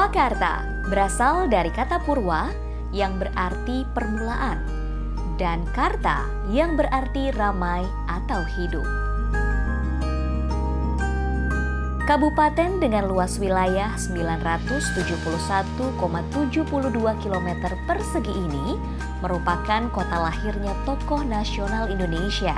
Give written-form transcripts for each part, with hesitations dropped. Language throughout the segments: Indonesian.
Purwakarta berasal dari kata purwa yang berarti permulaan dan karta yang berarti ramai atau hidup. Kabupaten dengan luas wilayah 971,72 km persegi ini merupakan kota lahirnya tokoh nasional Indonesia.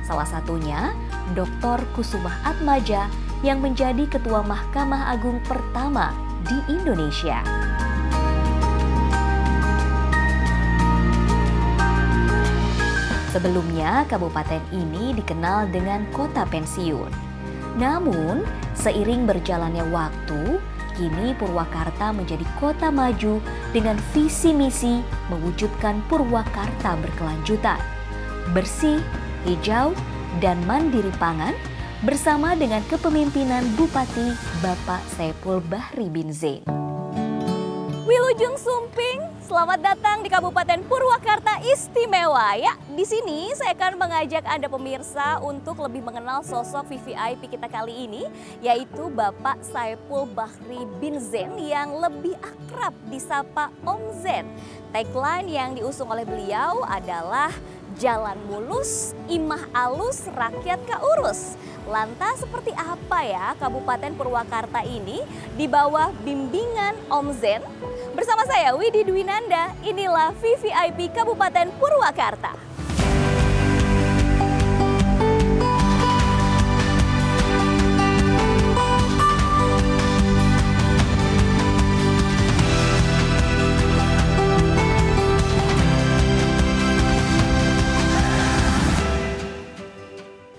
Salah satunya Dr. Kusumah Atmaja yang menjadi Ketua Mahkamah Agung pertama di Indonesia. Sebelumnya, kabupaten ini dikenal dengan kota pensiun. Namun, seiring berjalannya waktu, kini Purwakarta menjadi kota maju dengan visi misi mewujudkan Purwakarta berkelanjutan, bersih, hijau, dan mandiri pangan bersama dengan kepemimpinan Bupati Bapak Saipul Bahri bin Zain. Wilujeng Sumping, selamat datang di Kabupaten Purwakarta Istimewa. Ya, di sini saya akan mengajak Anda pemirsa untuk lebih mengenal sosok VVIP kita kali ini, yaitu Bapak Saipul Bahri bin Zain yang lebih akrab disapa Om Zen. Tagline yang diusung oleh beliau adalah Jalan mulus, imah alus, rakyat kaurus. Lantas seperti apa ya Kabupaten Purwakarta ini di bawah bimbingan Om Zen? Bersama saya Widi Dwinanda, inilah VVIP Kabupaten Purwakarta.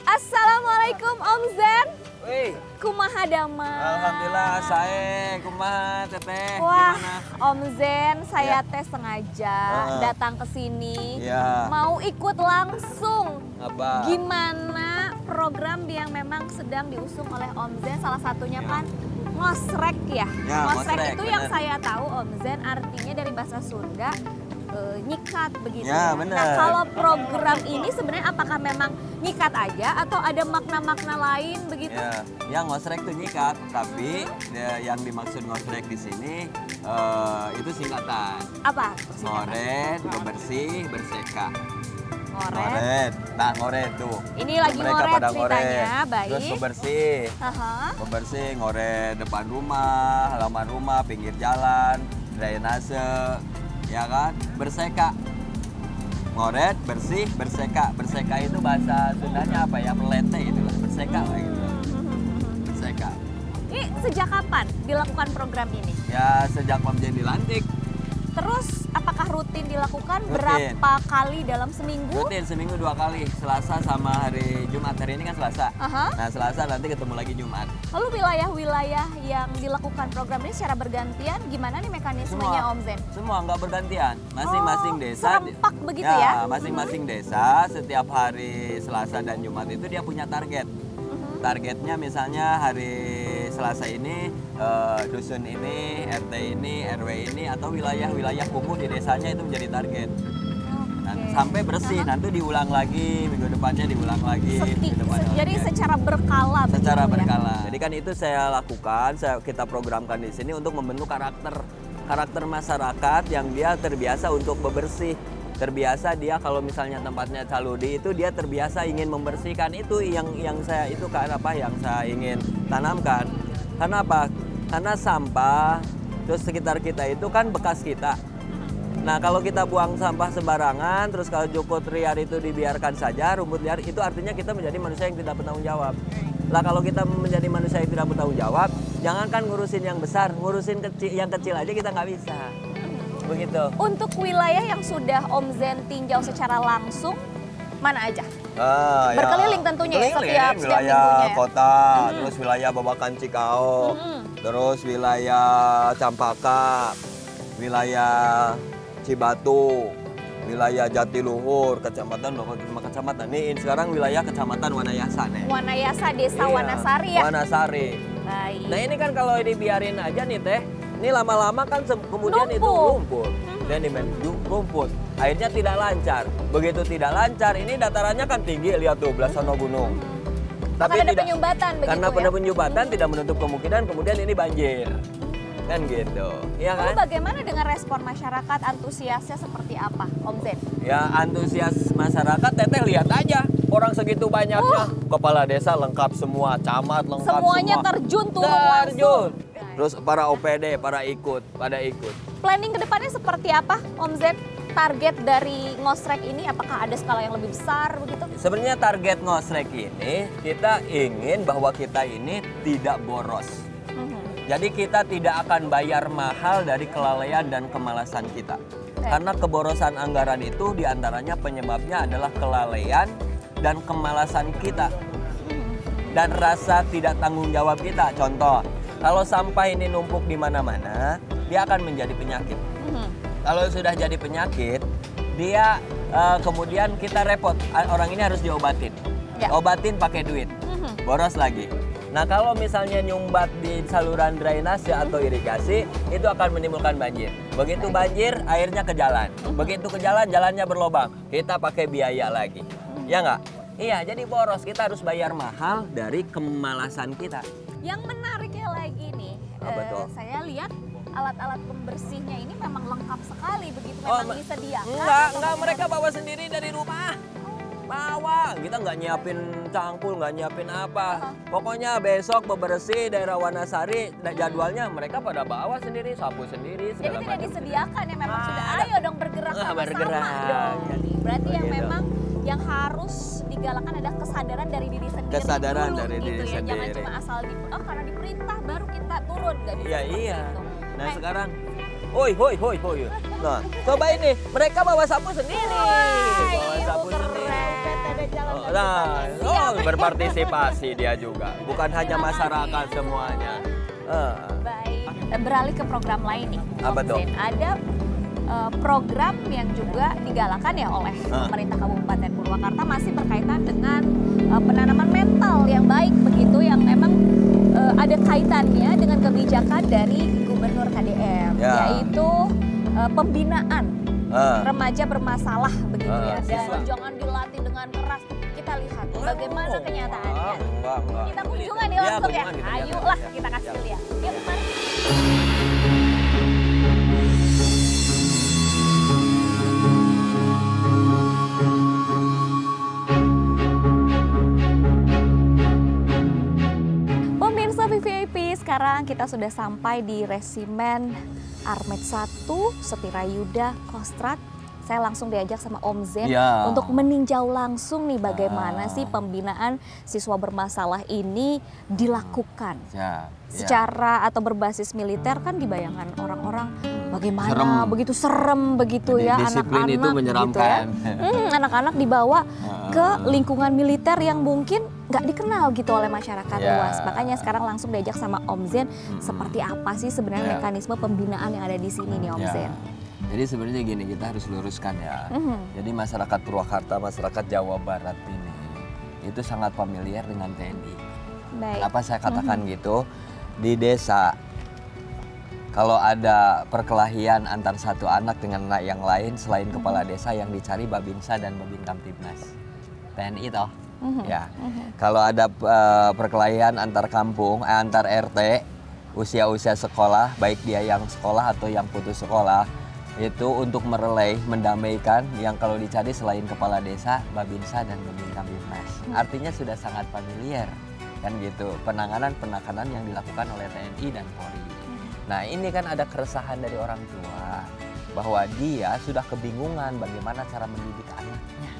Assalamualaikum Om Zen. Wih. Kumaha damang? Alhamdulillah saya kumaha teteh. Wah, gimana? Om Zen, saya Ya. teh sengaja datang ke sini Ya. mau ikut langsung. Apa? Gimana program yang memang sedang diusung oleh Om Zen, salah satunya Ya. kan ngosrek ya. Ya, Ngosrek ngosrek, itu yang bener. saya tahu Om Zen artinya dari bahasa Sunda nyikat begitu. Ya, bener. Nah, kalau program ini sebenarnya apakah memang nyikat aja atau ada makna-makna lain begitu? Ya, yang ngosrek tuh nyikat, tapi yang dimaksud ngosrek di sini itu singkatan. Apa? Ngoret, bebersih, berseka. Ngoret. Ngoret. Nah, ngoret tuh. Ini lagi Mereka ngoret pada ceritanya, baik. Terus bebersih. Aha. Bebersih, ngoret depan rumah, halaman rumah, pinggir jalan, drainase, ya kan? Berseka. Ngoret, bersih, berseka. Berseka itu bahasa Sundanya apa ya? Melete gitu lah. Berseka lah gitu. Berseka. Ini sejak kapan dilakukan program ini? Ya sejak Om Zen dilantik. Terus apakah rutin dilakukan? Rutin. Berapa kali dalam seminggu? Rutin seminggu 2 kali. Selasa sama hari Jumat. Hari ini kan Selasa. Aha. Nah Selasa nanti ketemu lagi Jumat. Lalu wilayah-wilayah yang dilakukan program ini secara bergantian, gimana nih mekanismenya Om Zen? Semua nggak bergantian. Masing-masing desa. Serempak begitu ya? Masing-masing desa setiap hari Selasa dan Jumat itu dia punya target. Targetnya misalnya hari Selasa ini dusun ini, RT ini, RW ini atau wilayah-wilayah kumuh di desanya itu menjadi target. Nah, sampai bersih, nanti diulang lagi, minggu depannya diulang lagi. minggu depannya Jadi lagi. secara berkala. Secara begitu ya? berkala. Jadi kan itu saya lakukan, kita programkan di sini untuk membentuk karakter masyarakat yang dia terbiasa untuk bebersih. Terbiasa dia kalau misalnya tempatnya caludi itu dia terbiasa ingin membersihkan, itu yang saya itu kan apa yang saya ingin tanamkan. Karena apa? Karena sampah terus sekitar kita itu kan bekas kita. Nah kalau kita buang sampah sembarangan, terus kalau jukut liar itu dibiarkan saja, rumput liar, itu artinya kita menjadi manusia yang tidak bertanggung jawab. Lah kalau kita menjadi manusia yang tidak bertanggung jawab, jangankan ngurusin yang besar, ngurusin yang kecil aja kita nggak bisa. Begitu. Untuk wilayah yang sudah Om Zen tinjau secara langsung, mana aja? Berkeliling tentunya ya, setiap wilayah minggunya ya? kota, terus wilayah Babakan Cikao, terus wilayah Campaka, wilayah Cibatu, wilayah Jatiluhur, kecamatan kecamatan. Ini sekarang wilayah kecamatan Wanayasa nih. Wanayasa, desa Iya, Wanasari ya? Wanasari. Baik. Nah ini kan kalau dibiarin aja nih teh, ini lama-lama kan kemudian itu Numpuk. lumpur. Dan rumput. Akhirnya tidak lancar. Begitu tidak lancar, ini datarannya kan tinggi, lihat tuh belasan gunung. Tapi ada penyumbatan begitu karena ya? pada penyumbatan tidak menutup kemungkinan kemudian ini banjir. Kan gitu. Iya kan? Lalu bagaimana dengan respon masyarakat, antusiasnya seperti apa, Om Zen? Ya antusias masyarakat, Teteh lihat aja. Orang segitu banyaknya. Kepala desa lengkap semua, camat lengkap Semuanya semua. terjun turun langsung. Terus para OPD, pada ikut. Planning kedepannya seperti apa, Om Zen? Target dari Ngosrek ini apakah ada skala yang lebih besar begitu? Sebenarnya target Ngosrek ini, kita ingin bahwa kita ini tidak boros. Jadi kita tidak akan bayar mahal dari kelalaian dan kemalasan kita. Karena keborosan anggaran itu diantaranya penyebabnya adalah kelalaian dan kemalasan kita. Dan rasa tidak tanggung jawab kita. Contoh, kalau sampah ini numpuk di mana-mana, dia akan menjadi penyakit. Kalau sudah jadi penyakit, dia kemudian kita repot. Orang ini harus diobatin. Obatin pakai duit. Boros lagi. Nah kalau misalnya nyumbat di saluran drainase atau irigasi, itu akan menimbulkan banjir. Begitu banjir, airnya ke jalan. Begitu ke jalan, jalannya berlobang. Kita pakai biaya lagi. Ya nggak? Iya, jadi boros. Kita harus bayar mahal dari kemalasan kita. Yang menariknya lagi nih, saya lihat alat-alat pembersihnya ini memang lengkap sekali. Begitu memang disediakan. Enggak, mereka bawa sendiri dari rumah. Bawa, kita nggak nyiapin cangkul, nggak nyiapin apa. Pokoknya besok bebersih daerah Wanasari, jadwalnya mereka pada bawa sendiri, sapu sendiri, segala macam. Jadi tidak disediakan ya, memang sudah ayo dong bergerak sama-sama dong. Berarti yang memang yang harus digalakan adalah kesadaran dari diri sendiri. Kesadaran dulu, dari gitu diri ya. sendiri. Jangan cuma asal karena diperintah baru kita turun, nggak bisa iya. itu. Nah sekarang, hoi. Nah, coba ini, mereka bawa sapu sendiri. Bawa sapu sendiri. Berpartisipasi dia juga, bukan hanya masyarakat semuanya. Baik, beralih ke program lain nih. Apa tuh? Ada program yang juga digalakan ya oleh pemerintah Kabupaten Purwakarta, masih berkaitan dengan penanaman mental yang baik begitu, yang memang ada kaitannya dengan kebijakan dari Gubernur KDM, yaitu pembinaan remaja bermasalah begitu ya, dan jangan dilatih dengan keras. Kita lihat bagaimana kenyataannya. Kita kunjungan nih langsung ya. Ayolah kita kasih lihat. Yuk mari. Pemirsa VVIP, sekarang kita sudah sampai di Resimen Armet 1 Setirayuda Kostrad. Saya langsung diajak sama Om Zen untuk meninjau langsung nih bagaimana sih pembinaan siswa bermasalah ini dilakukan. Secara atau berbasis militer kan dibayangkan orang-orang bagaimana begitu serem begitu ya, anak-anak itu menyeramkan. Gitu ya. Anak-anak dibawa ke lingkungan militer yang mungkin nggak dikenal gitu oleh masyarakat luas. Makanya sekarang langsung diajak sama Om Zen seperti apa sih sebenarnya mekanisme pembinaan yang ada di sini nih Om Zen. Jadi sebenarnya gini, kita harus luruskan ya. Jadi masyarakat Purwakarta, masyarakat Jawa Barat ini itu sangat familiar dengan TNI. Kenapa saya katakan gitu? Di desa kalau ada perkelahian antar satu anak dengan anak yang lain, selain kepala desa yang dicari Babinsa dan Babin Kamtibnas. TNI toh. Ya. Kalau ada perkelahian antar kampung, antar RT, usia-usia sekolah, baik dia yang sekolah atau yang putus sekolah, itu untuk merelai, mendamaikan, yang kalau dicari selain kepala desa, Babinsa dan Babin Kamtibnas. Artinya sudah sangat familiar, kan gitu, penanganan yang dilakukan oleh TNI dan Polri. Nah ini kan ada keresahan dari orang tua, bahwa dia sudah kebingungan bagaimana cara mendidik anaknya.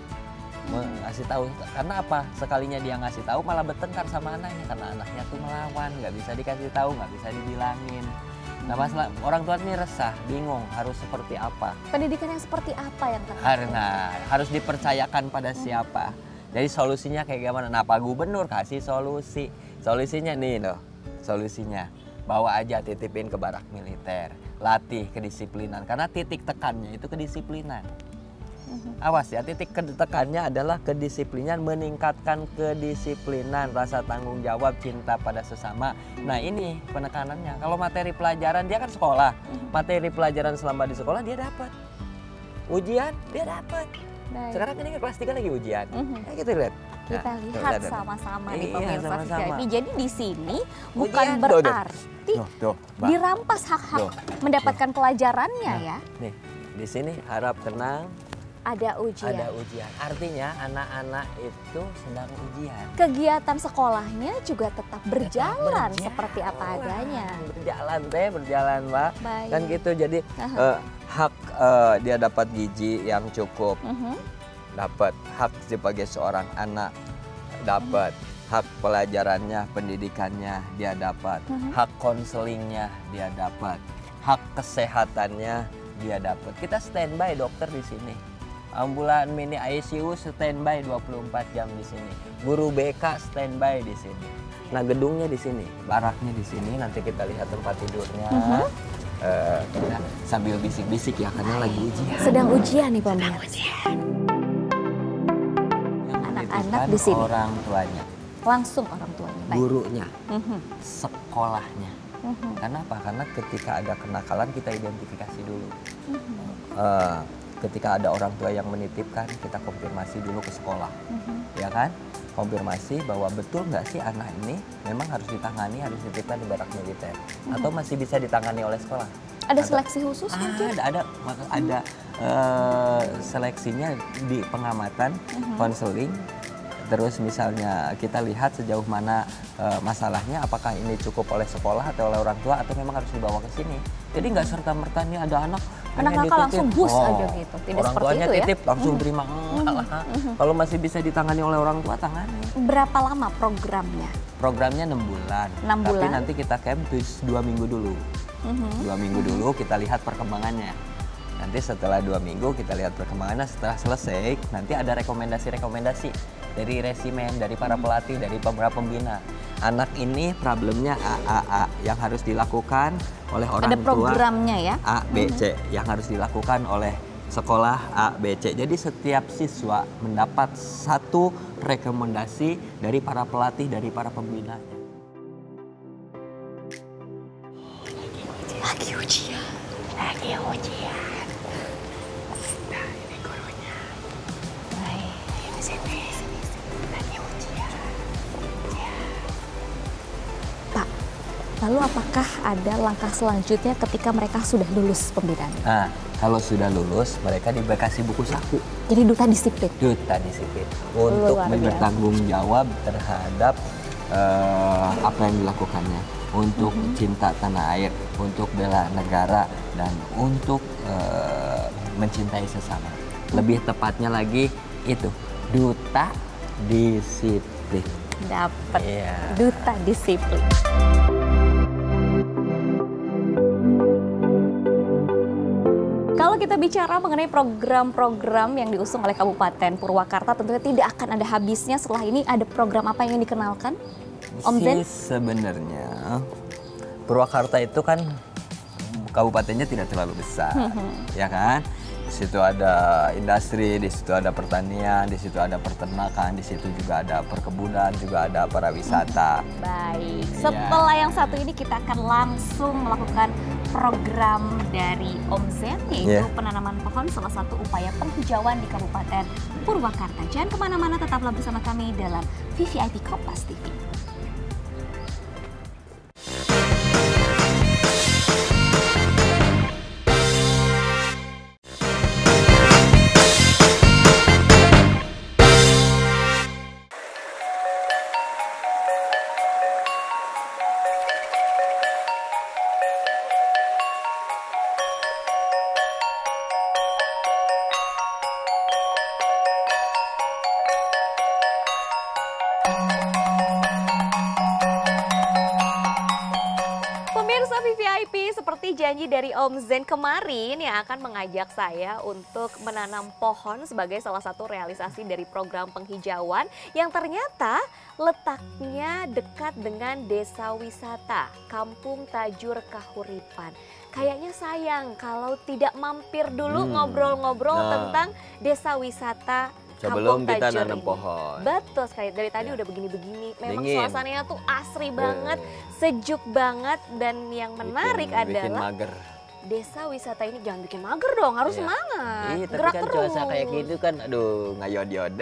Ngasih tahu, karena apa? Sekalinya dia ngasih tahu malah bertengkar sama anaknya, karena anaknya tuh melawan, nggak bisa dikasih tahu, nggak bisa dibilangin. Nah masalah orang tua ini resah, bingung harus seperti apa. Pendidikan yang seperti apa yang terjadi? Karena harus dipercayakan pada siapa. Jadi solusinya kayak gimana? Nah Pak Gubernur kasih solusi. Solusinya nih loh, solusinya. Bawa aja, titipin ke barak militer. Latih kedisiplinan, karena titik tekannya itu kedisiplinan. Awas ya, titik tekannya adalah kedisiplinan, meningkatkan kedisiplinan, rasa tanggung jawab, cinta pada sesama. Nah ini penekanannya. Kalau materi pelajaran, dia kan sekolah. Materi pelajaran selama di sekolah dia dapat. Ujian dia dapat. Sekarang ini kelas 3 lagi ujian. Kita lihat. Kita lihat sama-sama nih Iya, pemirsa sama-sama. VIP. Jadi di sini bukan Ujian. berarti Mbak. dirampas hak-hak mendapatkan pelajarannya ya. Nih, di sini harap tenang. Ada ujian. Ada ujian. Artinya anak-anak itu sedang ujian. Kegiatan sekolahnya juga tetap berjalan seperti apa adanya. Berjalan Mbak. Baik. Kan gitu, jadi hak dia dapat gizi yang cukup, dapat hak sebagai seorang anak, dapat hak pelajarannya, pendidikannya dia dapat, hak konselingnya dia dapat, hak kesehatannya dia dapat. Kita standby dokter di sini. Ambulan mini ICU standby 24 jam di sini. Guru BK standby di sini. Nah, gedungnya di sini, baraknya di sini. Nanti kita lihat tempat tidurnya. Kita sambil bisik-bisik ya, karena lagi ujian. Sedang ujian nih pemirsa. Anak-anak di sini. Orang tuanya, Langsung orang tuanya. Baik. gurunya, sekolahnya. Kenapa? Karena ketika ada kenakalan kita identifikasi dulu. Ketika ada orang tua yang menitipkan, kita konfirmasi dulu ke sekolah, ya kan? Konfirmasi bahwa betul nggak sih anak ini memang harus ditangani, harus dititipkan di barak militer, atau masih bisa ditangani oleh sekolah. Ada seleksi khusus mungkin? Ada seleksinya di pengamatan, konseling. Terus misalnya kita lihat sejauh mana masalahnya, apakah ini cukup oleh sekolah atau oleh orang tua, atau memang harus dibawa ke sini. Jadi nggak serta-merta nih ada anak nakal langsung bus aja gitu. Tidak orang seperti tuanya itu ya. titip langsung terima. Kalau masih bisa ditangani oleh orang tua, tangani. Berapa lama programnya? Programnya 6 bulan. 6 bulan. Tapi nanti kita camp 2 minggu dulu. 2 minggu dulu kita lihat perkembangannya. Nanti setelah 2 minggu kita lihat perkembangannya. Setelah selesai nanti ada rekomendasi-rekomendasi dari resimen, dari para pelatih, dari para pembina. Anak ini problemnya A yang harus dilakukan oleh orang tua. Ada programnya ya? A, B, C yang harus dilakukan oleh sekolah A, B, C. Jadi setiap siswa mendapat satu rekomendasi dari para pelatih, dari para pembinanya. Lagi ujian. Nah, ini gurunya. Baik, di sini. Lagi ujian. Ya. Pak, lalu apakah ada langkah selanjutnya ketika mereka sudah lulus pembinaan? Nah, kalau sudah lulus, mereka dikasih buku saku. Jadi duta disiplin? Duta disiplin. Untuk bertanggung jawab terhadap apa yang dilakukannya. Untuk cinta tanah air, untuk bela negara, dan untuk mencintai sesama. Lebih tepatnya lagi itu, duta disiplin. Dapat Iya. duta disiplin. Kalau kita bicara mengenai program-program yang diusung oleh Kabupaten Purwakarta, tentunya tidak akan ada habisnya. Setelah ini ada program apa yang ingin dikenalkan? Om Zen? Sebenarnya Purwakarta itu kan kabupatennya tidak terlalu besar, ya kan? Di situ ada industri, di situ ada pertanian, di situ ada peternakan, di situ juga ada perkebunan, juga ada pariwisata. Baik, setelah yang satu ini kita akan langsung melakukan program dari Om Zen, yaitu penanaman pohon, salah satu upaya penghijauan di Kabupaten Purwakarta. Jangan kemana-mana, tetaplah bersama kami dalam VVIP Kompas TV. Pemirsa VVIP, seperti janji dari Om Zen kemarin yang akan mengajak saya untuk menanam pohon sebagai salah satu realisasi dari program penghijauan yang ternyata letaknya dekat dengan desa wisata Kampung Tajur Kahuripan. Kayaknya sayang kalau tidak mampir dulu ngobrol-ngobrol tentang desa wisata Sebelum Kampung kita Tajur nanam ini. pohon. Betul sekali, dari tadi udah begini-begini. Memang Dingin. suasananya tuh asri banget, sejuk banget, dan yang menarik bikin adalah mager. desa wisata ini jangan bikin mager dong, harus semangat. Iya, tapi Gerak kan terus. cuaca kayak gitu kan, aduh ngayod-yod.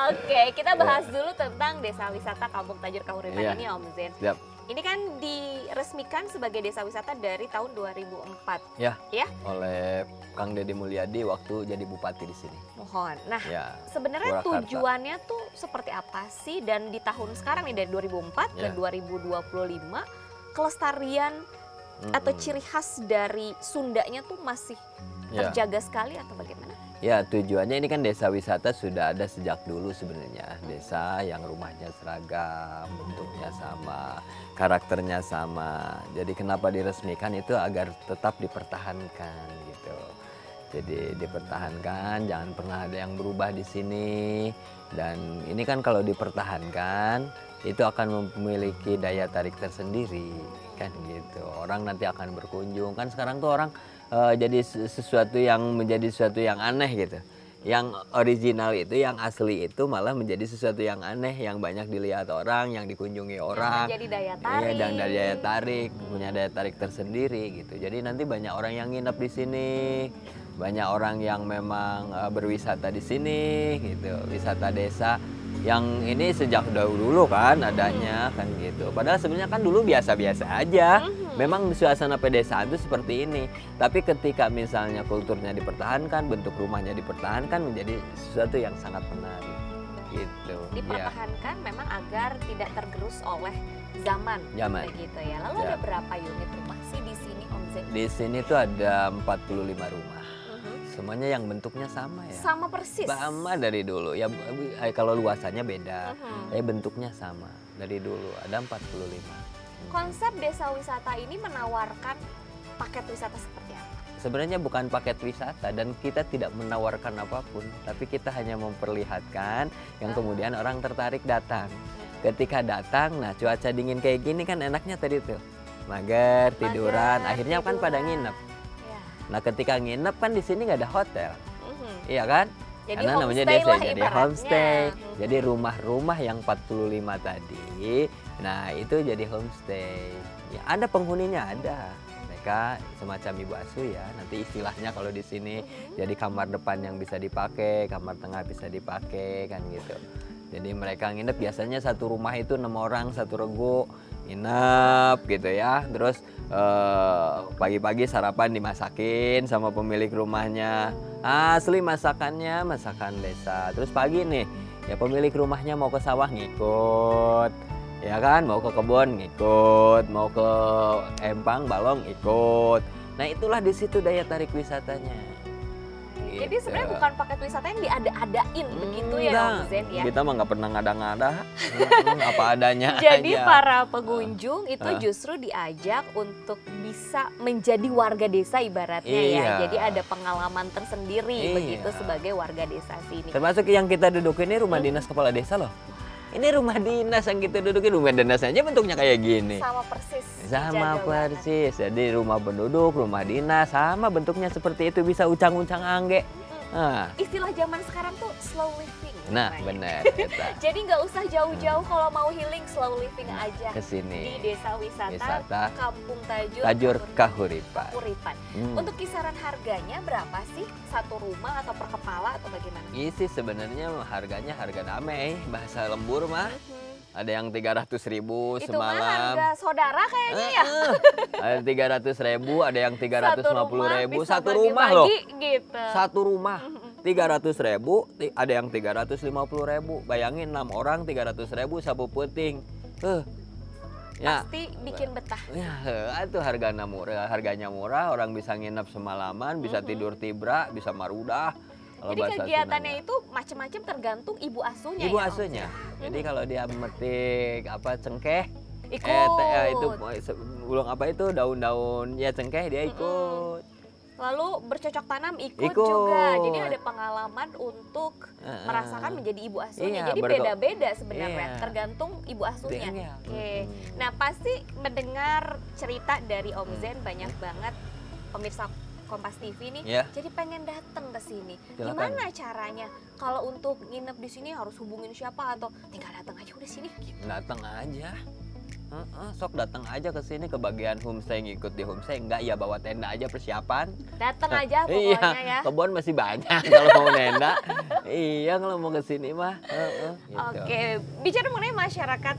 Oke, kita bahas dulu tentang Desa Wisata Kampung Tajur Kahuripan Iya. ini, Om Zen. Siap. Ini kan diresmikan sebagai desa wisata dari tahun 2004. Ya, Ya? oleh Kang Deddy Mulyadi waktu jadi bupati di sini. Mohon. Nah, Ya, sebenarnya Purwakarta. tujuannya tuh seperti apa sih? Dan di tahun sekarang nih dari 2004 ke Ya. 2025, kelestarian atau ciri khas dari Sundanya tuh masih Ya. terjaga sekali atau bagaimana? Ya, tujuannya ini kan desa wisata sudah ada sejak dulu sebenarnya. Desa yang rumahnya seragam, bentuknya sama, karakternya sama. Jadi kenapa diresmikan itu agar tetap dipertahankan gitu. Jadi dipertahankan, jangan pernah ada yang berubah di sini. Dan ini kan kalau dipertahankan itu akan memiliki daya tarik tersendiri kan gitu. Orang nanti akan berkunjung. Kan sekarang tuh orang jadi sesuatu yang menjadi sesuatu yang aneh gitu. Yang original itu, yang asli itu malah menjadi sesuatu yang aneh, yang banyak dilihat orang, yang dikunjungi orang. Jadi daya Iya, tarik. dan daya tarik, punya daya tarik tersendiri gitu. Jadi nanti banyak orang yang nginep di sini, banyak orang yang memang berwisata di sini gitu, wisata desa. Yang ini sejak dahulu kan adanya kan gitu. Padahal sebenarnya kan dulu biasa-biasa aja. Memang suasana pedesaan itu seperti ini. Tapi ketika misalnya kulturnya dipertahankan, bentuk rumahnya dipertahankan menjadi sesuatu yang sangat menarik. Gitu. Ya. Dipertahankan memang agar tidak tergerus oleh zaman. Zaman. Begitu ya. Lalu Ya. ada berapa unit rumah sih di sini, Om Zen? Di sini tuh ada 45 rumah. Semuanya yang bentuknya sama ya. Sama persis. Sama dari dulu. Ya kalau luasannya beda. Mhm. Bentuknya sama dari dulu. Ada 45. Konsep desa wisata ini menawarkan paket wisata seperti apa? Sebenarnya bukan paket wisata dan kita tidak menawarkan apapun, tapi kita hanya memperlihatkan yang kemudian orang tertarik datang. Ketika datang, nah cuaca dingin kayak gini kan enaknya tadi tuh. Mager, tiduran, akhirnya kan pada nginep. Ya. Nah ketika nginep kan di sini nggak ada hotel, Mhm. iya kan? Jadi Karena namanya homestay desa, lah jadi ibaratnya. homestay. Mhm. Jadi rumah-rumah yang 45 tadi, nah itu jadi homestay. Ya, ada penghuninya ada. Mereka semacam ibu asuh ya. Nanti istilahnya kalau di sini jadi kamar depan yang bisa dipakai, kamar tengah bisa dipakai kan gitu. Jadi mereka nginep biasanya satu rumah itu 6 orang, satu regu nginep gitu ya. Terus pagi-pagi sarapan dimasakin sama pemilik rumahnya. Asli masakannya masakan desa. Terus pagi nih ya pemilik rumahnya mau ke sawah ngikut, ya kan, mau ke kebun ngikut, mau ke empang balong ikut. Nah itulah di situ daya tarik wisatanya. Jadi Gitu. sebenarnya bukan paket wisata yang diada-adain begitu ya, Enggak. Om Zen ya. Kita mah nggak pernah ngada-ngada, apa adanya Jadi aja. para pengunjung itu justru diajak untuk bisa menjadi warga desa ibaratnya ya. Iya. Jadi ada pengalaman tersendiri Iya. begitu sebagai warga desa sini. Termasuk yang kita duduk ini rumah dinas kepala desa loh. Ini rumah dinas yang kita dudukin, rumah dinas aja bentuknya kayak gini. Sama persis. Sama dijaga banget. persis. Jadi rumah penduduk, rumah dinas sama bentuknya seperti itu, bisa ucang-uncang angge. Nah, Istilah zaman sekarang tuh slow living. nah namanya. bener. Jadi nggak usah jauh-jauh kalau mau healing, slow living aja. Di Kesini. desa wisata, Wisata Kampung Tajur, Tajur Kahuripan. Kahuripan. Hmm. Untuk kisaran harganya berapa sih? Satu rumah atau per kepala atau bagaimana? Isi sebenarnya harganya harga damai, bahasa lembur mah. Ada yang 300.000 Itu mah semalam. harga saudara kayaknya ya. Ada 300.000, ada yang 350.000. bisa Satu rumah loh. bagi-bagi gitu. Satu rumah 300.000, ada yang 350.000. Bayangin 6 orang 300.000 sapu puting. Ya, Pasti bikin betah. ya itu harganya murah, orang bisa nginep semalaman, bisa tidur tibra, bisa marudah. Kalau Jadi bahasa kegiatannya Sundanya. itu macam-macam tergantung ibu asuhnya Ibu ya. Om? asuhnya. Jadi kalau dia memetik apa cengkeh, Ikut. itu belum apa itu daun-daun ya cengkeh dia ikut. Lalu bercocok tanam ikut Ikut. juga. Jadi ada pengalaman untuk merasakan menjadi ibu asuhnya. Iya, Jadi beda-beda sebenarnya, Iya. tergantung ibu asuhnya. Iya. Oke. Nah, pasti mendengar cerita dari Om Zen banyak banget pemirsa Kompas TV nih. Iya. Jadi pengen datang ke sini. Silakan. Gimana caranya? Kalau untuk nginep di sini harus hubungin siapa atau tinggal datang aja udah sini gitu. Datang aja. Sok datang aja ke sini ke bagian homestay, ngikut di homestay. Enggak ya bawa tenda aja persiapan. Datang aja pokoknya ya. Kebun masih banyak kalau mau tenda. Iya kalau mau ke sini mah. Gitu. Oke, bicara mengenai masyarakat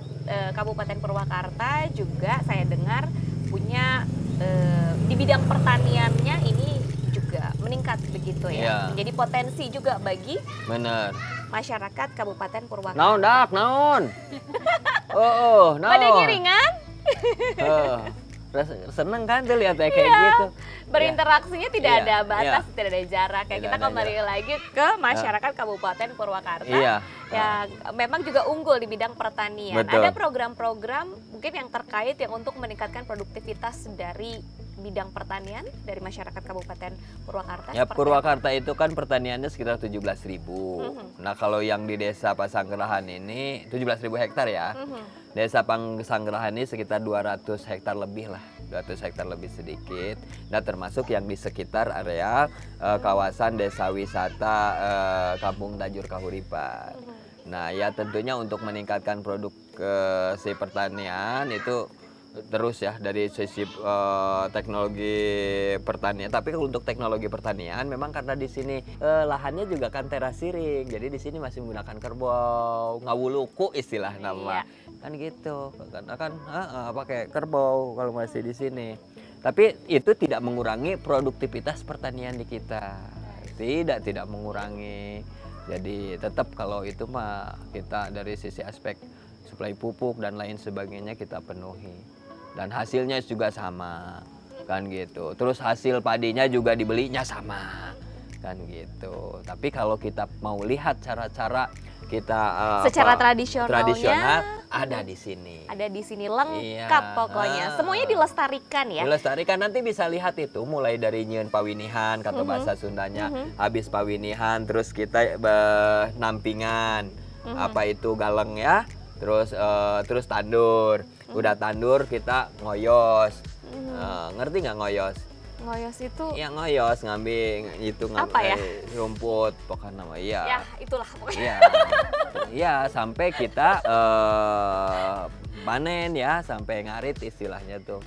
Kabupaten Purwakarta juga saya dengar punya di bidang pertaniannya ini juga meningkat begitu ya. Iya. Menjadi potensi juga bagi Bener. masyarakat Kabupaten Purwakarta. Naon dak, naon? Naon? Pada ngiringan? Seneng kan tuh lihat kayak gitu. Berinteraksinya tidak Iya, ada batas, iya. tidak ada jarak. Kayak Tidak kita ada kembali lagi ke masyarakat Kabupaten Purwakarta Iya. yang memang juga unggul di bidang pertanian. Betul. Ada program-program mungkin yang terkait yang untuk meningkatkan produktivitas dari bidang pertanian dari masyarakat Kabupaten Purwakarta. Ya, seperti Purwakarta itu kan pertaniannya sekitar 17.000. Nah, kalau yang di Desa Pasanggerahan ini 17.000 hektar ya. Desa Pasanggerahan ini sekitar 200 hektar lebih lah. 200 hektar lebih sedikit. Nah, termasuk yang di sekitar area kawasan desa wisata Kampung Tajur Kahuripan. Nah, ya tentunya untuk meningkatkan produk si pertanian itu terus ya dari sisi teknologi pertanian. Tapi untuk teknologi pertanian memang karena di sini lahannya juga kan terasiring. Jadi di sini masih menggunakan kerbau, ngawuluku istilah nama. Kan gitu. Karena kan pakai kerbau kalau masih di sini. Tapi itu tidak mengurangi produktivitas pertanian di kita. Tidak mengurangi. Jadi tetap kalau itu mah kita dari sisi aspek suplai pupuk dan lain sebagainya kita penuhi. Dan hasilnya juga sama, kan gitu. Terus hasil padinya juga dibelinya sama, kan gitu. Tapi kalau kita mau lihat cara-cara kita secara tradisional ada di sini. Ada di sini lengkap pokoknya. Semuanya dilestarikan ya. Dilestarikan, nanti bisa lihat itu mulai dari nyieun pawinihan kata bahasa Sundanya. Habis pawinihan terus kita nampingan. Apa itu galeng ya? Terus tandur. Udah tandur kita ngoyos. Ngerti nggak ngoyos? Ngoyos itu? Ya ngoyos, ngambil itu apa ya? Rumput pokoknya nama ya. Ya itulah pokoknya. Ya sampai kita panen ya, sampai ngarit istilahnya tuh.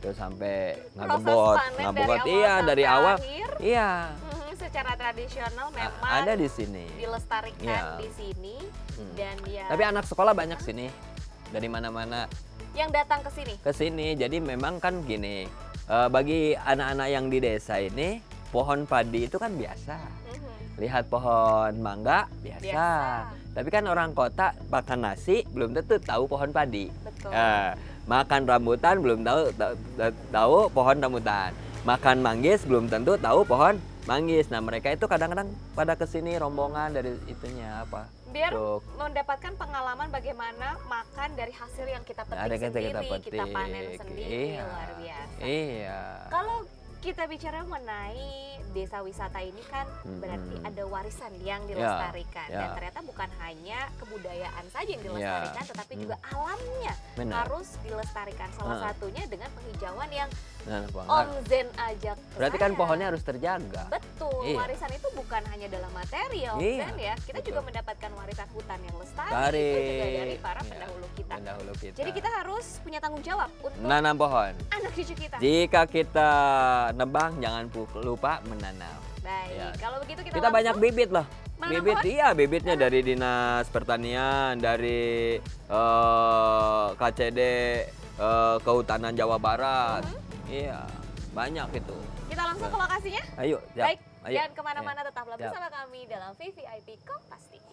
Terus sampai ngagebot, iya dari awal. Iya. Secara tradisional memang ada di sini. Dilestarikan di sini dan ya. Tapi anak sekolah banyak sini. Dari mana-mana yang datang ke sini. Ke sini. Jadi memang kan gini, bagi anak-anak yang di desa ini pohon padi itu kan biasa. Lihat pohon mangga biasa. Tapi kan orang kota makan nasi belum tentu tahu pohon padi. Betul. Makan rambutan belum tahu pohon rambutan. Makan manggis belum tentu tahu pohon manggis. Nah, mereka itu kadang-kadang pada kesini rombongan dari itunya apa? Biar mendapatkan pengalaman bagaimana makan dari hasil yang kita petik sendiri, kita panen sendiri. Luar biasa. Iya. Kalau kita bicara mengenai desa wisata ini kan berarti ada warisan yang dilestarikan. Dan ternyata bukan hanya kebudayaan saja yang dilestarikan, tetapi juga alamnya harus dilestarikan. Salah satunya dengan penghijauan yang Om Zen ajak. Berarti kan pohonnya harus terjaga. Betul, warisan itu bukan hanya dalam materi ya Om Zen ya. Kita juga mendapatkan warisan hutan yang lestari, itu juga dari para pendahulu kita. Jadi kita harus punya tanggung jawab untuk menanam pohon. Anak cucu kita. Jika kita nebang jangan lupa menanam. Baik, kalau begitu kita banyak bibit loh. Bibit bibitnya dari Dinas Pertanian, dari KCD Kehutanan Jawa Barat. Iya, banyak itu. Kita langsung ke lokasinya? Ayo, baik. Jangan kemana-mana, tetaplah bersama kami dalam VVIP Kompas TV.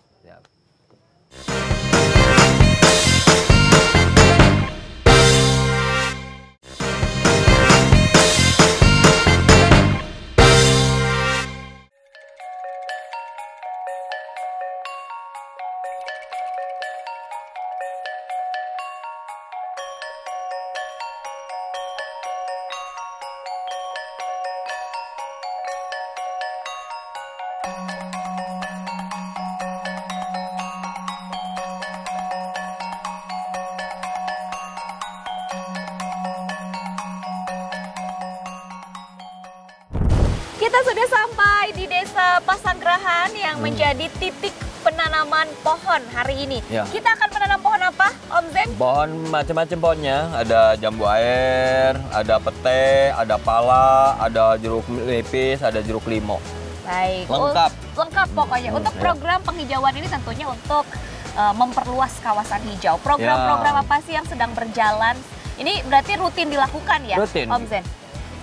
Kita sudah sampai di Desa Pasanggerahan yang menjadi titik penanaman pohon hari ini. Kita akan menanam pohon apa, Om Zen? Pohon macam-macam pohonnya, ada jambu air, ada pete, ada pala, ada jeruk nipis, ada jeruk limau. Baik. Lengkap. Lengkap pokoknya. Untuk program penghijauan ini tentunya untuk memperluas kawasan hijau. Program-program apa sih yang sedang berjalan? Ini berarti rutin dilakukan ya, Rutin. Om Zen?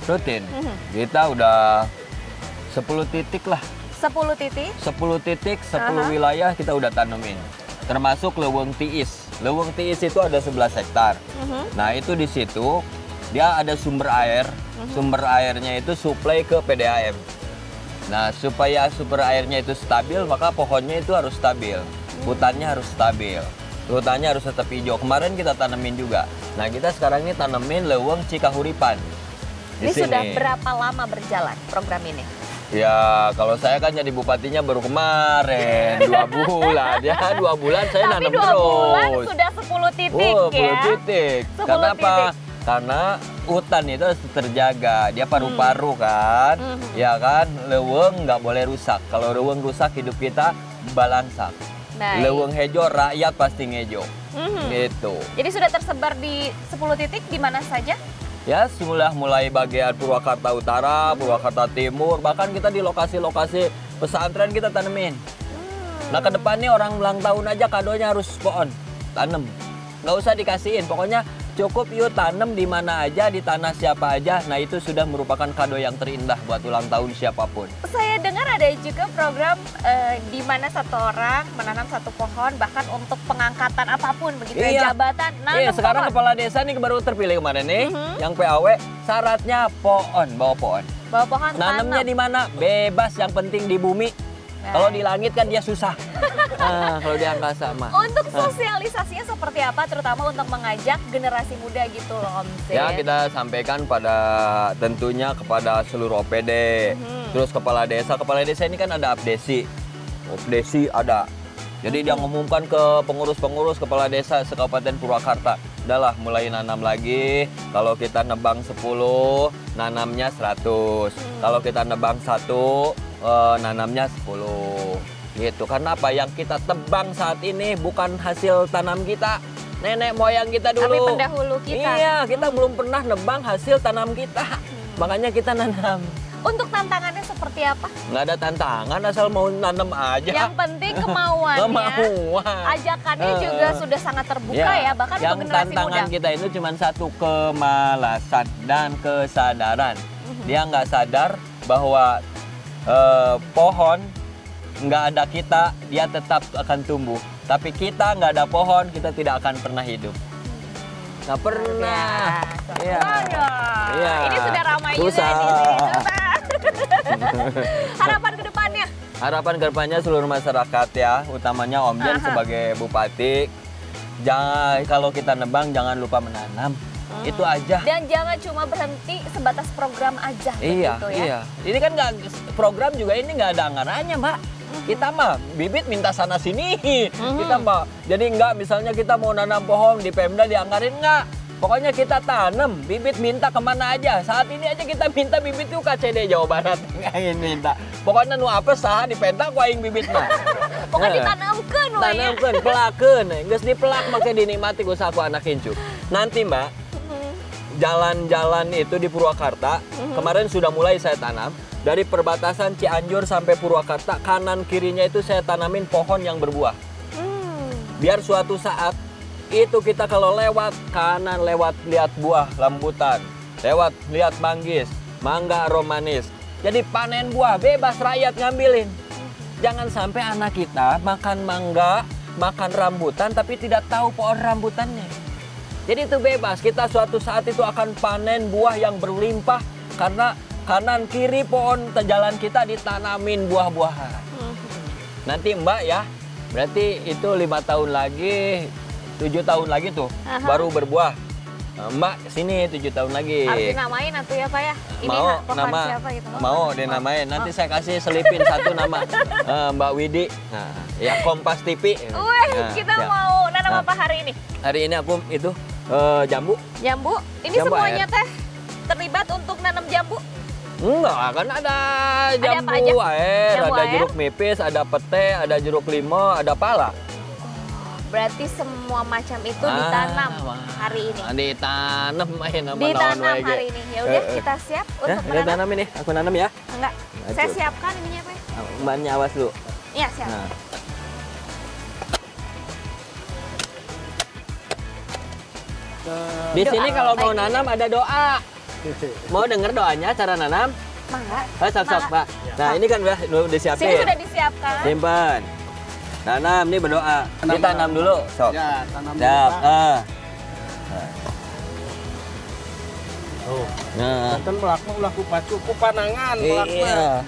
Rutin. Kita udah 10 titik lah. 10 titik? 10 titik, 10 wilayah kita udah tanemin. Termasuk Leuweung Tiis. Leuweung Tiis itu ada 11 hektar. Nah, itu di situ dia ada sumber air. Sumber airnya itu suplai ke PDAM. Nah, supaya sumber airnya itu stabil, maka pohonnya itu harus stabil. Hutannya harus stabil. Hutannya harus tetap hijau. Kemarin kita tanemin juga. Nah, kita sekarang ini tanemin Leuweung Cikahuripan. Ini sudah berapa lama berjalan program ini? Ya, kalau saya kan jadi bupatinya baru kemarin, 2 bulan. Ya, 2 bulan saya nanam terus. Tapi 2 bulan sudah 10 titik ya? 10 titik. 10 Kenapa? titik. Karena hutan itu harus terjaga. Dia paru-paru kan. Ya kan, leuweung nggak boleh rusak. Kalau leuweung rusak, hidup kita balansak. Leuweung hejo, rakyat pasti ngejo. Gitu. Jadi sudah tersebar di 10 titik di mana saja? Ya, sudah mulai bagian Purwakarta Utara, Purwakarta Timur, bahkan kita di lokasi-lokasi pesantren kita tanemin. Nah, ke depan nih orang ulang tahun aja kadonya harus pohon, tanam. Nggak usah dikasihin, pokoknya cukup yuk tanam di mana aja, di tanah siapa aja. Nah, itu sudah merupakan kado yang terindah buat ulang tahun siapapun. Saya dengar ada juga program di mana satu orang menanam satu pohon, bahkan untuk pengangkatan apapun begitu ya, jabatan. Iya, sekarang pohon. Kepala desa nih baru terpilih kemarin nih, yang PAW, syaratnya pohon, bawa pohon. Bawa pohon, nanamnya di mana? Bebas, yang penting di bumi. Kalau di langit kan dia susah. Kalau di angkasa mah. Untuk sosialisasinya seperti apa, terutama untuk mengajak generasi muda gitu loh, Om Zen? Ya, kita sampaikan tentunya kepada seluruh OPD, terus kepala desa ini kan ada abdesi ada. Jadi dia ngumumkan ke pengurus-pengurus kepala desa sekabupaten Purwakarta, udahlah mulai nanam lagi. Kalau kita nebang 10, nanamnya 100. Kalau kita nebang 1, nanamnya 10. Gitu. Karena apa? Yang kita tebang saat ini bukan hasil tanam kita, nenek moyang kita dulu. Tapi pendahulu kita. Iya, kita belum pernah nebang hasil tanam kita. Makanya kita nanam. Untuk tantangannya seperti apa? Nggak ada tantangan, asal mau nanam aja. Yang penting kemauannya. Kemauan. Ajakannya juga sudah sangat terbuka ya, bahkan untuk generasi muda. Yang tantangan kita itu cuma satu, kemalasan dan kesadaran. Dia nggak sadar bahwa pohon nggak ada kita, dia tetap akan tumbuh. Tapi kita nggak ada pohon, kita tidak akan pernah hidup. Nggak pernah. Iya. Iya. Ini sudah ramai juga nih. Harapan ke depannya? Harapan ke depannya seluruh masyarakat ya, utamanya Om Jen sebagai bupati. Jangan, kalau kita nebang jangan lupa menanam. Itu aja. Dan jangan cuma berhenti sebatas program aja. Iya, begitu ya. Iya. Ini kan nggak, program juga ini nggak ada anggarannya, Mbak. Kita mah bibit minta sana sini. Kita mah jadi nggak, misalnya kita mau nanam pohon di Pemda dianggarin nggak. Pokoknya kita tanam, bibit minta kemana aja. Saat ini aja kita minta bibit tuh KCD Jawa Barat. Ingin minta. Pokoknya nu apa sah di Penta ku aing bibit mah. Pokoknya ditanamkeun we. Tanamkeun, pelakeun. Geus dipelak make dinikmati ku saku anak incu. Nanti, Mbak, jalan-jalan itu di Purwakarta, kemarin sudah mulai saya tanam. Dari perbatasan Cianjur sampai Purwakarta, kanan kirinya itu saya tanamin pohon yang berbuah. Biar suatu saat itu kita kalau lewat kanan, lewat lihat buah rambutan, lewat lihat manggis, mangga aromanis. Jadi panen buah bebas, rakyat ngambilin. Jangan sampai anak kita makan mangga, makan rambutan tapi tidak tahu pohon rambutannya. Jadi itu bebas, kita suatu saat itu akan panen buah yang berlimpah karena kanan kiri pohon jalan kita ditanamin buah-buahan. Nanti Mbak ya, berarti itu 5 tahun lagi, 7 tahun lagi tuh baru berbuah. Mbak sini 7 tahun lagi. Harus dinamain atau ya Pak ya? Ini mau nama siapa gitu? Mau dinamain. Nanti saya kasih selipin satu nama Mbak Widi. Nah, ya Kompas TV. Kita mau nanam apa hari ini? Hari ini aku itu jambu. Jambu? Ini jambu semuanya air. teh terlibat untuk nanam jambu? Enggak, kan ada jambu air, ada jeruk nipis, ada pete, ada jeruk limau, ada pala. Berarti semua macam itu ditanam hari ini. Ditanam Ditanam hari ini. Ya udah kita siap untuk menanam. Tanam ini, aku nanam ya. Enggak. Saya siapkan ininya, Pak. Mbaknya awas dulu. Iya, siap. Nah. Di sini kalau mau nanam ada doa. Mau denger doanya cara nanam? Mangga. Sok, Pak. Nah, ini kan udah disiapin. Sini sudah disiapkan. Simpan. Tanam, ini berdoa. Ditanam dulu, sok. Ya, tanam dulu. Nah. Kan melaku ku panangan melaku. Iya.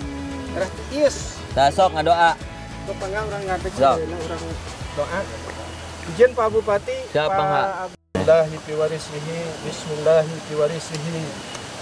Terus ius. Nah, sok ngadoa. Ku pangga urang ngadeg Sok. urang doa. Izin Pak Bupati. Siapa, Pak? Bismillahi fi warisihi, bismillahi fi warisihi.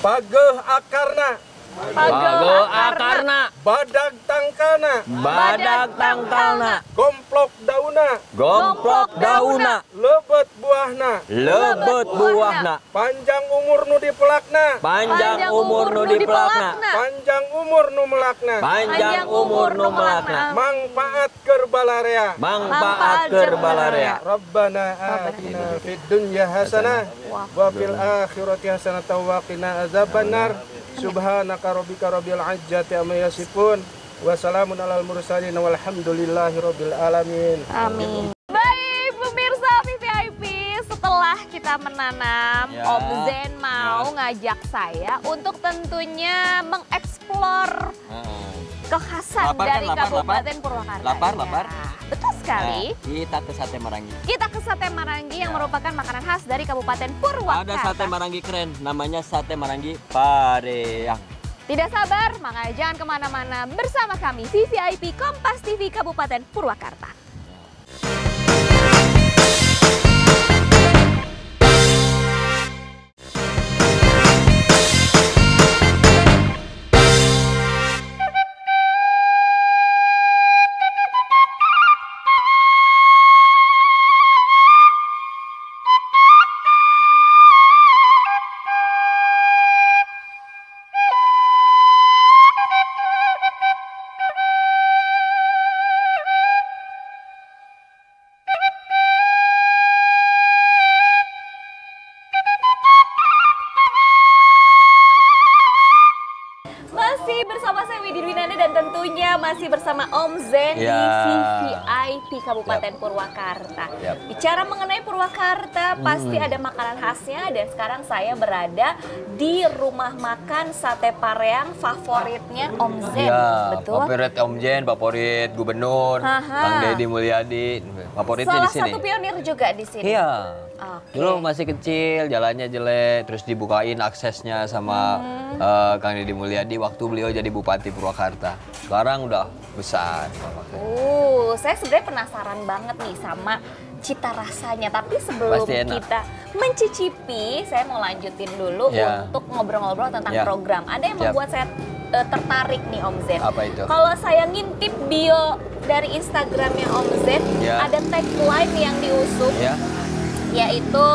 Pageuh akarna. Pageuh akarna. Badag tangkana. Badag tangkalna. Gomplok dauna. Gomplok dauna. Lebet buahna. Lebet buahna. Panjang umur nu dipelakna. Panjang umur nu dipelakna. Panjang umur nu melakna. Panjang umur nu melakna. Mangpaat keur balarea. Mangpaat keur balarea. Rabbana atina fid dunya hasanah wa fil akhirati hasanah wa qina azabannar. Subhanaka rabbika rabbil izzati amma yasifun wa salamun alal mursalin walhamdulillahi rabbil alamin. Amin. Baik, pemirsa VVIP, setelah kita menanam, Om Zen mau ngajak saya untuk tentunya mengeksplor kekhasan dari Kabupaten Purwakarta. Lapar. Betul sekali. Kita ke Sate Marangi. Kita ke Sate Marangi yang merupakan makanan khas dari Kabupaten Purwakarta. Ada Sate Marangi keren, namanya Sate Marangi Pareyang. Tidak sabar, makanya jangan kemana-mana bersama kami VVIP Kompas TV Kabupaten Purwakarta. Masih bersama saya Widi Dwinanda dan tentunya masih bersama Om Zen di VVIP Kabupaten Purwakarta. Bicara mengenai Purwakarta, pasti ada makanan khasnya dan sekarang saya berada di rumah makan Sate Pareyang favoritnya Om Zen. Betul? Favorit Om Zen, favorit Gubernur, Kang Deddy Mulyadi, favoritnya di sini. Salah satu pionir juga di sini. Iya. Dulu masih kecil, jalannya jelek, terus dibukain aksesnya sama Kang Deddy Mulyadi waktu beliau jadi Bupati Purwakarta. Sekarang udah besar. Saya sebenarnya penasaran banget nih sama cita rasanya. Tapi sebelum kita mencicipi, saya mau lanjutin dulu untuk ngobrol-ngobrol tentang program. Ada yang membuat saya tertarik nih Om Zen. Apa itu? Kalau saya ngintip bio dari Instagramnya Om Zen, ada tagline yang diusung. Yaitu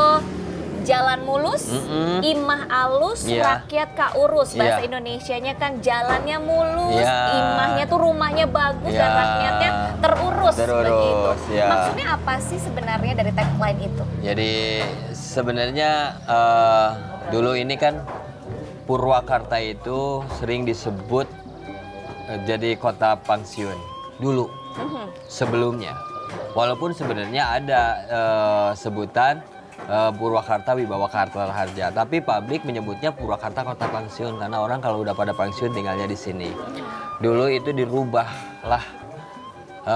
jalan mulus, imah alus, rakyat kaurus. Bahasa Indonesianya kan jalannya mulus, imahnya tuh rumahnya bagus dan rakyatnya terurus. Begitu. Maksudnya apa sih sebenarnya dari tagline itu? Jadi sebenarnya dulu ini kan Purwakarta itu sering disebut jadi kota pensiun dulu sebelumnya. Walaupun sebenarnya ada sebutan Purwakarta Wibawa Kartarharja, tapi publik menyebutnya Purwakarta Kota Pensiun karena orang kalau udah pada pensiun tinggalnya di sini. Dulu itu dirubahlah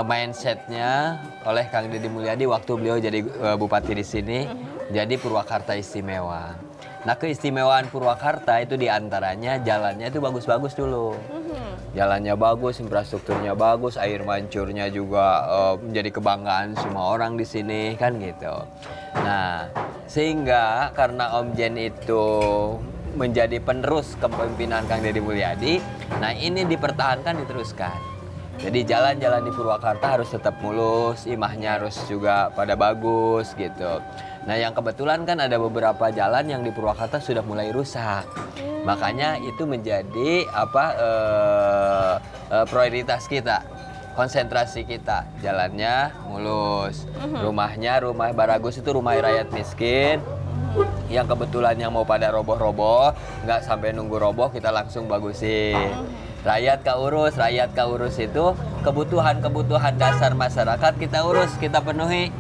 mindsetnya oleh Kang Deddy Mulyadi waktu beliau jadi bupati di sini, jadi Purwakarta Istimewa. Nah, keistimewaan Purwakarta itu diantaranya jalannya itu bagus-bagus dulu. Jalannya bagus, infrastrukturnya bagus, air mancurnya juga menjadi kebanggaan semua orang di sini kan gitu. Nah, sehingga karena Om Zen itu menjadi penerus kepemimpinan Kang Deddy Mulyadi, nah ini dipertahankan, diteruskan. Jadi jalan-jalan di Purwakarta harus tetap mulus, imahnya harus juga pada bagus gitu. Nah, yang kebetulan kan ada beberapa jalan yang di Purwakarta sudah mulai rusak. Makanya itu menjadi prioritas kita konsentrasi kita, jalannya mulus, rumah Baragus itu rumah rakyat miskin, yang kebetulan yang mau pada roboh-roboh, nggak sampai nunggu roboh kita langsung bagusin. Rakyat keurus itu kebutuhan dasar masyarakat kita urus, kita penuhi.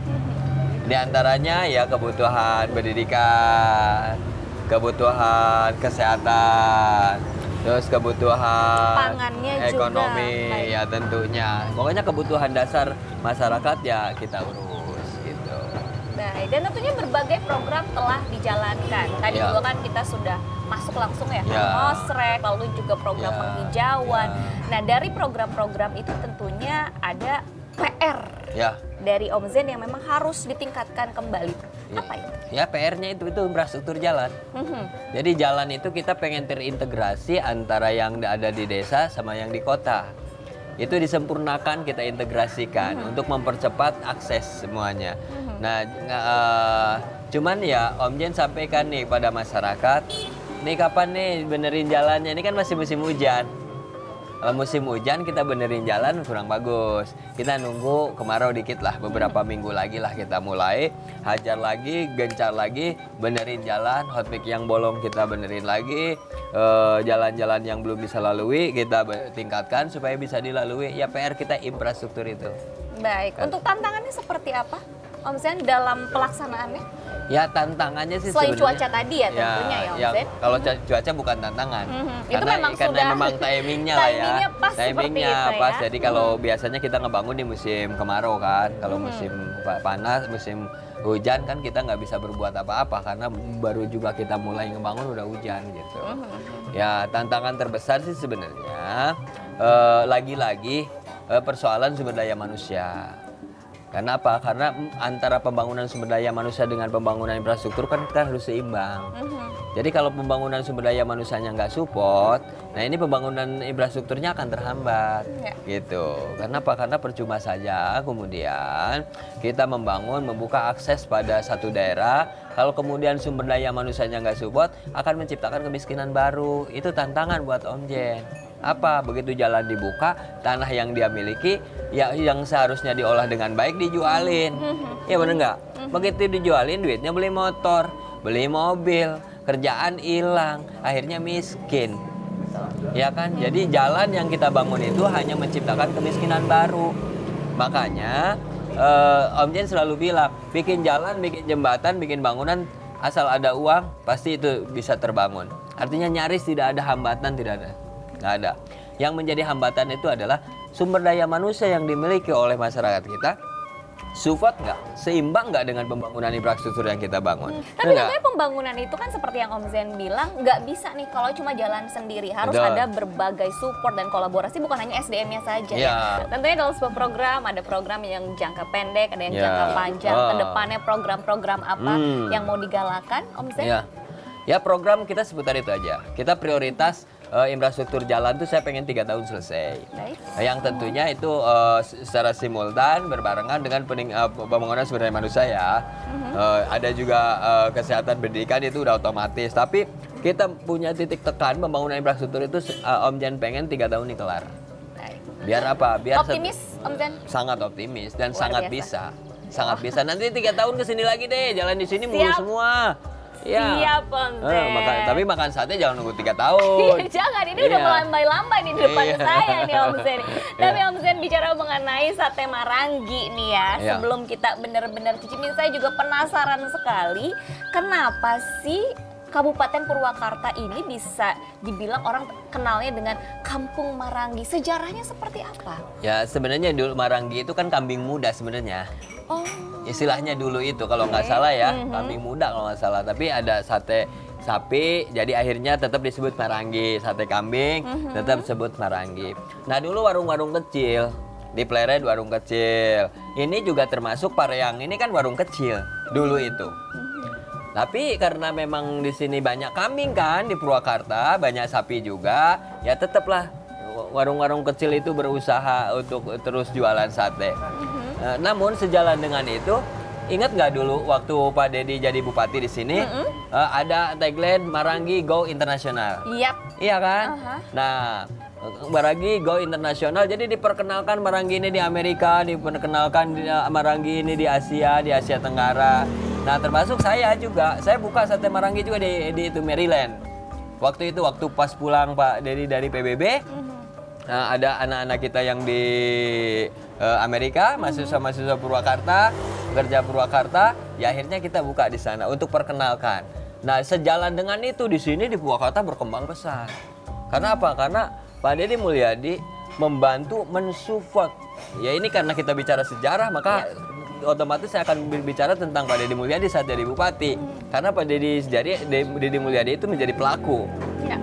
Di antaranya ya kebutuhan pendidikan, kebutuhan kesehatan, terus kebutuhan pangannya ekonomi juga. Ya tentunya. Pokoknya kebutuhan dasar masyarakat ya kita urus gitu. Baik, dan tentunya berbagai program telah dijalankan. Tadi Ya. juga kan kita sudah masuk langsung ya, Ya. Mosrek, lalu juga program Ya. penghijauan. Ya. Nah, dari program-program itu tentunya ada PR Ya. dari Om Zen yang memang harus ditingkatkan kembali. Apa itu? Ya PR-nya itu infrastruktur jalan. Jadi jalan itu kita pengen terintegrasi antara yang ada di desa sama yang di kota. Itu disempurnakan, kita integrasikan untuk mempercepat akses semuanya. Nah, cuman ya Om Jen sampaikan nih pada masyarakat, nih kapan nih benerin jalannya? Ini kan masih musim hujan. Kalau musim hujan kita benerin jalan kurang bagus. Kita nunggu kemarau dikit lah, beberapa minggu lagi lah kita mulai hajar lagi, gencar lagi, benerin jalan. Hotmix yang bolong kita benerin lagi, jalan-jalan yang belum bisa lalui kita tingkatkan supaya bisa dilalui. Ya PR kita infrastruktur itu. Baik, untuk tantangannya seperti apa Om Zen dalam pelaksanaannya? Ya tantangannya sih Selain sebenarnya, cuaca tadi ya tentunya ya Om Zen. Kalau cuaca bukan tantangan, Itu memang karena sudah memang timingnya lah ya. timingnya pas seperti itu pas. ya. Jadi kalau biasanya kita ngebangun di musim kemarau kan, kalau musim panas, musim hujan kan kita nggak bisa berbuat apa-apa karena baru juga kita mulai ngebangun udah hujan gitu. Ya tantangan terbesar sih sebenarnya lagi-lagi persoalan sumber daya manusia. Karena apa? Karena antara pembangunan sumber daya manusia dengan pembangunan infrastruktur kan kita harus seimbang. Jadi kalau pembangunan sumber daya manusianya nggak support, nah ini pembangunan infrastrukturnya akan terhambat, gitu. Karena apa? Karena percuma saja kemudian kita membuka akses pada satu daerah. Kalau kemudian sumber daya manusianya nggak support, akan menciptakan kemiskinan baru. Itu tantangan buat Om Jen. Apa? Begitu jalan dibuka, tanah yang dia miliki, ya yang seharusnya diolah dengan baik dijualin. Ya bener nggak? Begitu dijualin, duitnya beli motor, beli mobil, kerjaan hilang, akhirnya miskin. Ya kan? Jadi jalan yang kita bangun itu hanya menciptakan kemiskinan baru. Makanya Om Jen selalu bilang, bikin jalan, bikin jembatan, bikin bangunan, asal ada uang, pasti itu bisa terbangun. Artinya nyaris tidak ada hambatan, tidak ada. Nggak ada. Yang menjadi hambatan itu adalah sumber daya manusia yang dimiliki oleh masyarakat kita. Support nggak? Seimbang nggak dengan pembangunan infrastruktur yang kita bangun? Tapi katanya pembangunan itu kan seperti yang Om Zen bilang, nggak bisa nih kalau cuma jalan sendiri. Harus ada berbagai support dan kolaborasi, bukan hanya SDM-nya saja. Ya. Tentunya dalam sebuah program, ada program yang jangka pendek, ada yang jangka panjang. Kedepannya program-program apa yang mau digalakan, Om Zen? Ya program kita seputar itu aja. Kita prioritas infrastruktur jalan tuh saya pengen 3 tahun selesai. Yang tentunya itu secara simultan berbarengan dengan pembangunan sumber daya manusia ya. Ada juga kesehatan pendidikan itu udah otomatis. Tapi kita punya titik tekan pembangunan infrastruktur itu Om Jen pengen 3 tahun ini kelar. Biar apa? Biar optimis Om Zen? Sangat optimis dan sangat bisa. Sangat bisa. Nanti 3 tahun kesini lagi deh, jalan di sini mulus semua. Ya. Siap Om Zen. Tapi makan sate jangan nunggu 3 tahun. Jangan, ini udah melambai-lambai di depan saya nih Om Zen. Tapi Om Zen bicara mengenai sate Marangi nih ya. Sebelum kita benar-benar cicipin, saya juga penasaran sekali. Kenapa sih Kabupaten Purwakarta ini bisa dibilang orang kenalnya dengan Kampung Marangi? Sejarahnya seperti apa? Ya sebenarnya dulu Marangi itu kan kambing muda sebenarnya. Istilahnya dulu itu kalau nggak salah ya, kambing muda kalau nggak salah. Tapi ada sate sapi, jadi akhirnya tetap disebut Marangi. Sate kambing tetap disebut Marangi. Nah dulu warung-warung kecil, di Pleret warung kecil. Ini juga termasuk Pareang, ini kan warung kecil dulu itu. Tapi karena memang di sini banyak kambing kan di Purwakarta, banyak sapi juga, ya tetaplah warung-warung kecil itu berusaha untuk terus jualan sate. Namun sejalan dengan itu Ingat nggak dulu waktu Pak Dedi jadi bupati di sini ada tagline Marangi Go Internasional. Iya kan? Nah, Marangi Go Internasional, jadi diperkenalkan Marangi ini di Amerika, diperkenalkan Marangi ini di Asia Tenggara. Nah, termasuk saya juga, saya buka sate Marangi juga di itu Maryland. Waktu pas pulang Pak Dedi dari PBB, nah, ada anak-anak kita yang di Amerika, mahasiswa Purwakarta, kerja Purwakarta, ya akhirnya kita buka di sana untuk perkenalkan. Nah, sejalan dengan itu di sini di Purwakarta berkembang pesat. Karena apa? Karena Pak Dedi Mulyadi membantu mensupport. Ya ini karena kita bicara sejarah, maka otomatis saya akan berbicara tentang Pak Dedi Mulyadi saat jadi bupati. Karena Pak Dedi Mulyadi itu menjadi pelaku.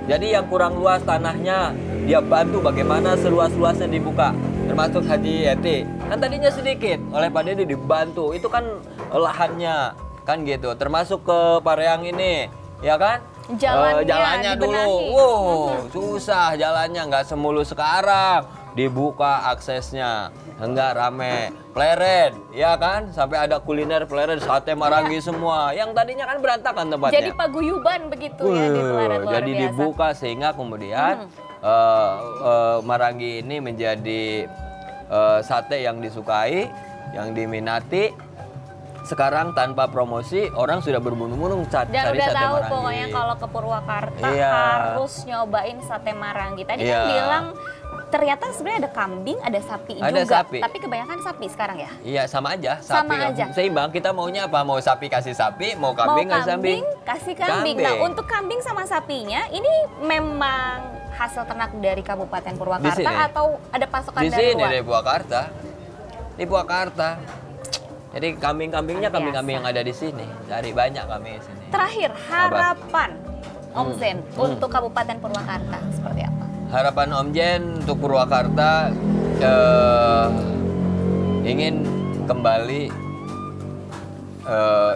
Jadi yang kurang luas tanahnya, dia bantu bagaimana seluas-luasnya dibuka. Termasuk Haji Yeti. Kan tadinya sedikit, oleh Pak Dedi dibantu. Itu kan lahannya, kan gitu. Termasuk ke Pareang ini, ya kan? Jalannya dulu, susah jalannya, nggak semulus sekarang. Dibuka aksesnya, enggak rame. Pleret, ya kan? Sampai ada kuliner pleret, sate Marangi semua. Yang tadinya kan berantakan tempatnya. Jadi paguyuban begitu ya di Pleret, luar jadi biasa. dibuka sehingga kemudian Marangi ini menjadi sate yang disukai, yang diminati. Sekarang tanpa promosi orang sudah berbondong-bondong cari dan sate udah tahu Marangi. Pokoknya kalau ke Purwakarta harus nyobain sate Marangi. Tadi kan bilang ternyata sebenarnya ada kambing, ada sapi juga. Sapi. Tapi kebanyakan sapi sekarang ya? Iya, sama aja. Sama aja. Seimbang. Kita maunya apa? Mau sapi kasih sapi, mau kambing kasih kambing. Kasih kambing. Nah, untuk kambing sama sapinya ini memang hasil ternak dari Kabupaten Purwakarta atau ada pasokan dari luar? Di sini dari Purwakarta. Di Purwakarta. Jadi kambing-kambingnya kambing-kambing yang ada di sini. Cari banyak kambing di sini. Terakhir, harapan Om Zen untuk Kabupaten Purwakarta seperti apa? Harapan Om Zen untuk Purwakarta ingin kembali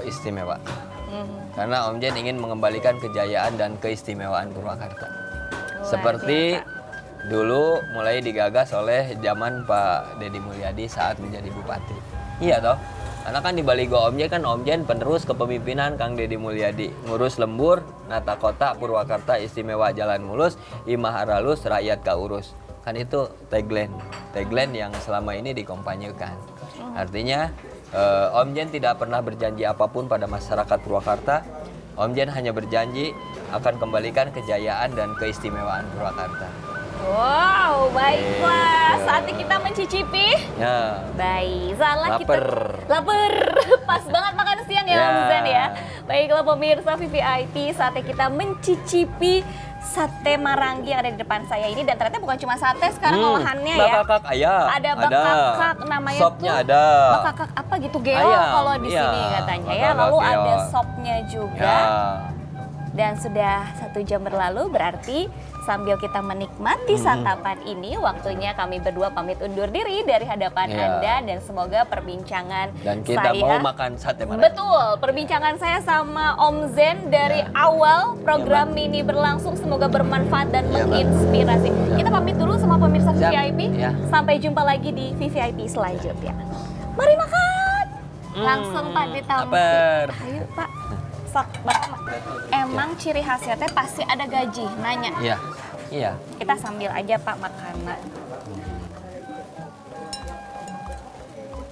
istimewa. Karena Om Zen ingin mengembalikan kejayaan dan keistimewaan Purwakarta. Seperti dulu mulai digagas oleh zaman Pak Dedi Mulyadi saat menjadi bupati. Iya toh? Karena kan di baligo Om Jen kan Om Jen penerus kepemimpinan Kang Dedi Mulyadi. Ngurus lembur, nata kota, Purwakarta istimewa jalan mulus, imah aralus, rakyat kaurus. Kan itu tagline yang selama ini dikompanyekan. Artinya Om Jen tidak pernah berjanji apapun pada masyarakat Purwakarta. Om Jen hanya berjanji akan kembalikan kejayaan dan keistimewaan Purwakarta. Wow, baiklah. Saatnya kita mencicipi. Ya. Baik, salah Laper. Lapar. Pas banget makan siang ya, Om Zen ya. Baiklah pemirsa VVIP, saatnya kita mencicipi sate Marangi yang ada di depan saya ini. Dan ternyata bukan cuma sate sekarang olahannya ya. Bakakak ayam. Ada bakakak namanya sopnya tuh. ada. Bakakak apa gitu, geo kalau di sini katanya ya. Lalu geo. ada sopnya juga. Dan sudah 1 jam berlalu, berarti sambil kita menikmati santapan ini, waktunya kami berdua pamit undur diri dari hadapan Anda. Dan semoga perbincangan dan kita mau makan sate Marangi. Betul, perbincangan saya sama Om Zen dari awal program ini berlangsung semoga bermanfaat dan menginspirasi. Kita pamit dulu sama pemirsa VVIP. Sampai jumpa lagi di VVIP selanjutnya. Mari makan. Langsung Pak ditampil. Ayo Pak. Emang ciri khasnya teh pasti ada gaji, nanya. Iya. Kita sambil aja Pak makanan.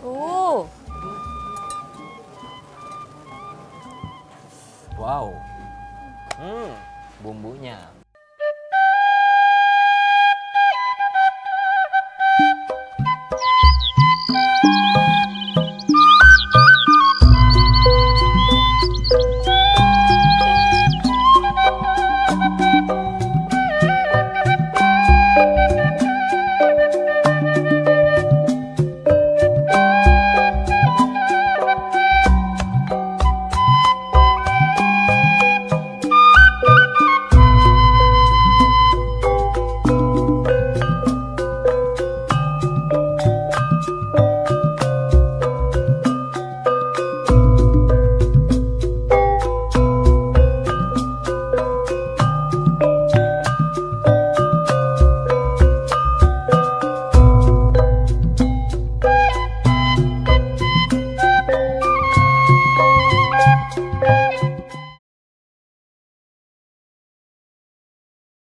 Wow. Bumbunya.